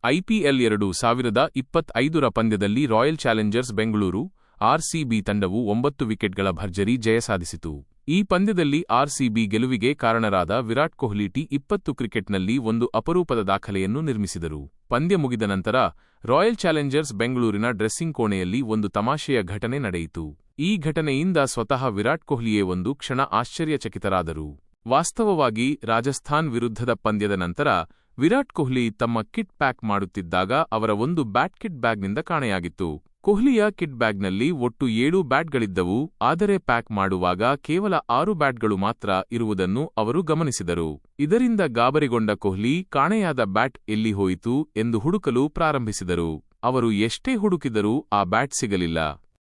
IPL 2025 ರ ಪಂದ್ಯದಲ್ಲಿ royal Challengers Bengaluru RCB ತಂಡವು 9 ವಿಕೆಟ್ಗಳ ಭರ್ಜರಿ ಜಯ ಸಾಧಿಸಿತು. ಈ ಪಂದ್ಯದಲ್ಲಿ ಆರ್ಸಿಬಿ ಗೆಲುವಿಗೆ ಕಾರಣರಾದ ವಿರಾಟ್ ಕೊಹ್ಲಿ ಟಿ20 ಕ್ರಿಕೆಟ್ನಲ್ಲಿ ಒಂದು ಅಪರೂಪದ ದಾಖಲೆಯನ್ನು ನಿರ್ಮಿಸಿದರು. ಪಂದ್ಯ ಮುಗಿದ ನಂತರ ರಾಯಲ್ ಚಾಲೆಂಜರ್ಸ್ ಬೆಂಗಳೂರಿನ ಡ್ರೆಸ್ಸಿಂಗ್ ಕೋಣೆಯಲ್ಲಿ ಒಂದು ತಮಾಷೆಯ ಘಟನೆ ನಡೆಯಿತು. ಈ ಘಟನೆಯಿಂದ ಸ್ವತಃ ವಿರಾಟ್ ಕೊಹ್ಲಿಯೇ ಒಂದು ಕ್ಷಣ ಆಶ್ಚರ್ಯಚಕಿತರಾದರು. ವಾಸ್ತವವಾಗಿ ರಾಜಸ್ಥಾನ್ ವಿರುದ್ಧದ ಪಂದ್ಯದ ನಂತರ ವಿರಾಟ್ ಕೊಹ್ಲಿ ತಮ್ಮ ಕಿಟ್ ಪ್ಯಾಕ್ ಮಾಡುತ್ತಿದ್ದಾಗ ಅವರ ಒಂದು ಬ್ಯಾಟ್ ಕಿಟ್ ಬ್ಯಾಗ್ನಿಂದ ಕಾಣೆಯಾಗಿತ್ತು. ಕೊಹ್ಲಿಯ ಕಿಟ್ ಬ್ಯಾಗ್ನಲ್ಲಿ ಒಟ್ಟು 7 ಬ್ಯಾಟ್ಗಳಿದ್ದವು, ಆದರೆ ಪ್ಯಾಕ್ ಮಾಡುವಾಗ ಕೇವಲ 6 ಬ್ಯಾಟ್ಗಳು ಮಾತ್ರ ಇರುವುದನ್ನು ಅವರು ಗಮನಿಸಿದರು. ಇದರಿಂದ ಗಾಬರಿಗೊಂಡ ಕೊಹ್ಲಿ ಕಾಣೆಯಾದ ಬ್ಯಾಟ್ ಎಲ್ಲಿ ಹೋಯಿತು ಎಂದು ಹುಡುಕಲು ಪ್ರಾರಂಭಿಸಿದರು. ಅವರು ಎಷ್ಟೇ ಹುಡುಕಿದರೂ ಆ ಬ್ಯಾಟ್ ಸಿಗಲಿಲ್ಲ.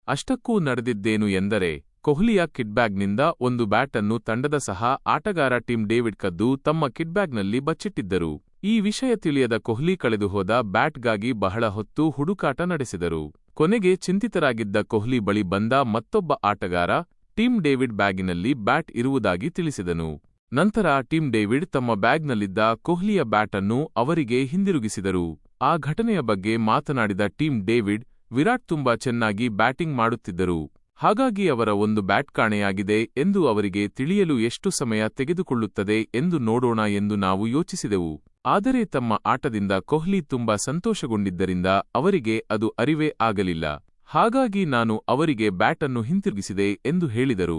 ಅಷ್ಟಕ್ಕೂ ನಡೆದಿದ್ದೇನು ಎಂದರೆ, ಕೊಹ್ಲಿಯ ಕಿಟ್ಬ್ಯಾಗ್ನಿಂದ ಒಂದು ಬ್ಯಾಟ್ ಅನ್ನು ತಂಡದ ಸಹ ಆಟಗಾರ ಟಿಮ್ ಡೇವಿಡ್ ಕದ್ದು ತಮ್ಮ ಕಿಟ್ಬ್ಯಾಗ್ನಲ್ಲಿ ಬಚ್ಚಿಟ್ಟಿದ್ದರು. ಈ ವಿಷಯ ತಿಳಿಯದ ಕೊಹ್ಲಿ ಕಳೆದುಹೋದ ಬ್ಯಾಟ್ಗಾಗಿ ಬಹಳ ಹೊತ್ತು ಹುಡುಕಾಟ ನಡೆಸಿದರು. ಕೊನೆಗೆ ಚಿಂತಿತರಾಗಿದ್ದ ಕೊಹ್ಲಿ ಬಳಿ ಬಂದ ಮತ್ತೊಬ್ಬ ಆಟಗಾರ ಟಿಮ್ ಡೇವಿಡ್ ಬ್ಯಾಗಿನಲ್ಲಿ ಬ್ಯಾಟ್ ಇರುವುದಾಗಿ ತಿಳಿಸಿದನು. ನಂತರ ಟಿಮ್ ಡೇವಿಡ್ ತಮ್ಮ ಬ್ಯಾಗ್ನಲ್ಲಿದ್ದ ಕೊಹ್ಲಿಯ ಬ್ಯಾಟ್ ಅನ್ನು ಅವರಿಗೆ ಹಿಂದಿರುಗಿಸಿದರು. ಆ ಘಟನೆಯ ಬಗ್ಗೆ ಮಾತನಾಡಿದ ಟಿಮ್ ಡೇವಿಡ್, ವಿರಾಟ್ ತುಂಬಾ ಚೆನ್ನಾಗಿ ಬ್ಯಾಟಿಂಗ್ ಮಾಡುತ್ತಿದ್ದರು, ಹಾಗಾಗಿ ಅವರ ಒಂದು ಬ್ಯಾಟ್ ಕಾಣೆಯಾಗಿದೆ ಎಂದು ಅವರಿಗೆ ತಿಳಿಯಲು ಎಷ್ಟು ಸಮಯ ತೆಗೆದುಕೊಳ್ಳುತ್ತದೆ ಎಂದು ನೋಡೋಣ ಎಂದು ನಾವು ಯೋಚಿಸಿದೆವು. ಆದರೆ ತಮ್ಮ ಆಟದಿಂದ ಕೊಹ್ಲಿ ತುಂಬಾ ಸಂತೋಷಗೊಂಡಿದ್ದರಿಂದ ಅವರಿಗೆ ಅದು ಅರಿವೇ ಆಗಲಿಲ್ಲ. ಹಾಗಾಗಿ ನಾನು ಅವರಿಗೆ ಬ್ಯಾಟ್ ಅನ್ನು ಹಿಂತಿರುಗಿಸಿದೆ ಎಂದು ಹೇಳಿದರು.